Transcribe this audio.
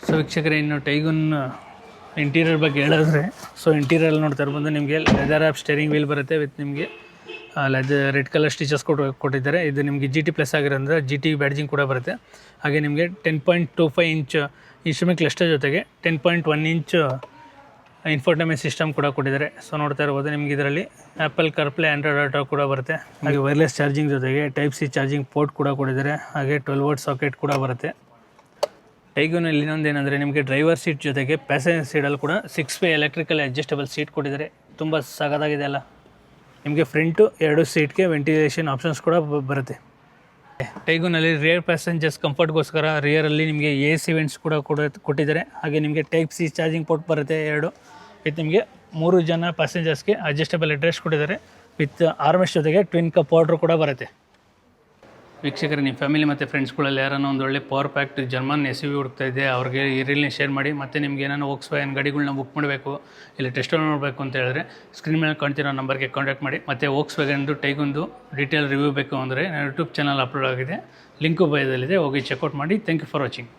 So ವೀಕ್ಷಕರೇ, ಇನ್ನು ಟೈಗುನ್ interior ಬಗ್ಗೆ ಹೇಳಿದ್ರೆ, ಸೊ ಇಂಟೀರಿಯರ್ ನೋಡ್ತಾ ಇರ್ಬೋದು ನಿಮಗೆ ಲೆದರ್ ಆ್ಯಪ್ ಸ್ಟೇರಿಂಗ್ ವೀಲ್ ಬರುತ್ತೆ ವಿತ್ ನಿಮಗೆ ರೆಡ್ ಕಲರ್ ಸ್ಟಿಚಸ್ ಕೊಟ್ಟಿದ್ದಾರೆ. ಇದು ನಿಮಗೆ GT ಪ್ಲಸ್ ಆಗಿರೋದ್ರಿಂದ GT ಬ್ಯಾಡ್ಜಿಂಗ್ ಕೂಡ ಬರುತ್ತೆ. ಹಾಗೆ ನಿಮಗೆ 10.25 ಇಂಚ್ ಇನ್ಸ್ಟ್ರೂಮೆಂಟ್ ಕ್ಲಸ್ಟರ್ ಜೊತೆಗೆ 10.1 ಇಂಚ್ ಇನ್ಫೋಟೈನ್ಮೆಂಟ್ ಸಿಸ್ಟಮ್ ಕೂಡ ಕೊಟ್ಟಿದ್ದಾರೆ. ಸೊ ನೋಡ್ತಾ ಇರ್ಬೋದು ನಿಮಗೆ ಇದರಲ್ಲಿ ಆ್ಯಪಲ್ ಕಾರ್ಪ್ಲೇ, ಆಂಡ್ರಾಯ್ಡ್ ಆಟೋ ಕೂಡ ಬರುತ್ತೆ. ಹಾಗೆ ವೈರ್ಲೆಸ್ ಚಾರ್ಜಿಂಗ್ ಜೊತೆಗೆ ಟೈಪ್ ಸಿ ಚಾರ್ಜಿಂಗ್ ಪೋರ್ಟ್ ಕೂಡ ಕೊಟ್ಟಿದ್ದಾರೆ. ಹಾಗೆ 12 ವೋಲ್ಟ್ ಸಾಕೆಟ್ ಕೂಡ ಬರುತ್ತೆ. ಟೈಗುನಲ್ಲಿ ಇನ್ನೊಂದೇನೆಂದರೆ ನಿಮಗೆ ಡ್ರೈವರ್ ಸೀಟ್ ಜೊತೆಗೆ ಪ್ಯಾಸೆಂಜರ್ ಸೀಟಲ್ಲಿ ಕೂಡ 6-way ಎಲೆಕ್ಟ್ರಿಕಲ್ ಅಡ್ಜಸ್ಟಬಲ್ ಸೀಟ್ ಕೊಟ್ಟಿದ್ದಾರೆ. ತುಂಬ ಸಗದಾಗಿದೆ ಅಲ್ಲ. ನಿಮಗೆ ಫ್ರಂಟು 2 ಸೀಟ್ಗೆ ವೆಂಟಿಲೇಷನ್ ಆಪ್ಷನ್ಸ್ ಕೂಡ ಬರುತ್ತೆ. ಟೈಗುನಲ್ಲಿ ರಿಯರ್ ಪ್ಯಾಸೆಂಜರ್ಸ್ ಕಂಫರ್ಟ್ಗೋಸ್ಕರ ರಿಯರಲ್ಲಿ ನಿಮಗೆ AC ವೆಂಟ್ಸ್ ಕೂಡ ಕೊಟ್ಟಿದ್ದಾರೆ. ಹಾಗೆ ನಿಮಗೆ ಟೈಪ್ ಸಿ ಚಾರ್ಜಿಂಗ್ ಪೋರ್ಟ್ ಬರುತ್ತೆ 2 ವಿತ್ ನಿಮಗೆ 3 ಜನ ಪ್ಯಾಸೆಂಜರ್ಸ್ಗೆ ಅಡ್ಜಸ್ಟಬಲ್ ಅಡ್ರೆಸ್ ಕೊಟ್ಟಿದ್ದಾರೆ ವಿತ್ ಆರ್ಮೆಸ್ ಜೊತೆಗೆ ಟ್ವಿನ್ ಕಪ್ ಆರ್ಡ್ರ್ ಕೂಡ ಬರುತ್ತೆ. ವೀಕ್ಷಕರೇ, ನಿಮ್ಮ ಫ್ಯಾಮಿಲಿ ಮತ್ತು ಫ್ರೆಂಡ್ಸ್ಗಳಲ್ಲಿ ಯಾರನ್ನ ಒಂದು ಒಳ್ಳೆ ಪವರ್ ಪ್ಯಾಕ್ಟ್ ಜರ್ಮನ್ SUV ಹುಡುಕ್ತಾ ಇದೆ ಅವ್ರಿಗೆ ಈ ರೀಲ್ನ ಶೇರ್ ಮಾಡಿ. ಮತ್ತು ನಿಮ್ಗೆ ಏನಾರು ವೋಕ್ಸ್ವ್ಯಾಗನ್ ಗಾಡಿಗಳನ್ನ ಬುಕ್ ಮಾಡಬೇಕು ಇಲ್ಲ ಟೆಸ್ಟ್ ನೋಡಬೇಕು ಅಂತ ಹೇಳಿದ್ರೆ ಸ್ಕ್ರೀನ್ ಮೇಲೆ ಕಾಣ್ತಿರೋ ನಂಬರ್ಗೆ ಕಾಂಟ್ಯಾಕ್ಟ್ ಮಾಡಿ. ಮತ್ತು ವೋಕ್ಸ್ವ್ಯಾಗನ್ದು ಟೈಗುಂದು ಡೀಟೇಲ್ ರಿವ್ಯೂ ಬೇಕು ಅಂದರೆ ನನ್ನ ಯೂಟ್ಯೂಬ್ ಚಾನಲ್ ಅಪ್ಲೋಡ್ ಆಗಿದೆ, ಲಿಂಕು ಬಯೋದಲ್ಲಿದೆ, ಹೋಗಿ ಚೆಕ್ಔಟ್ ಮಾಡಿ. Thank you for watching.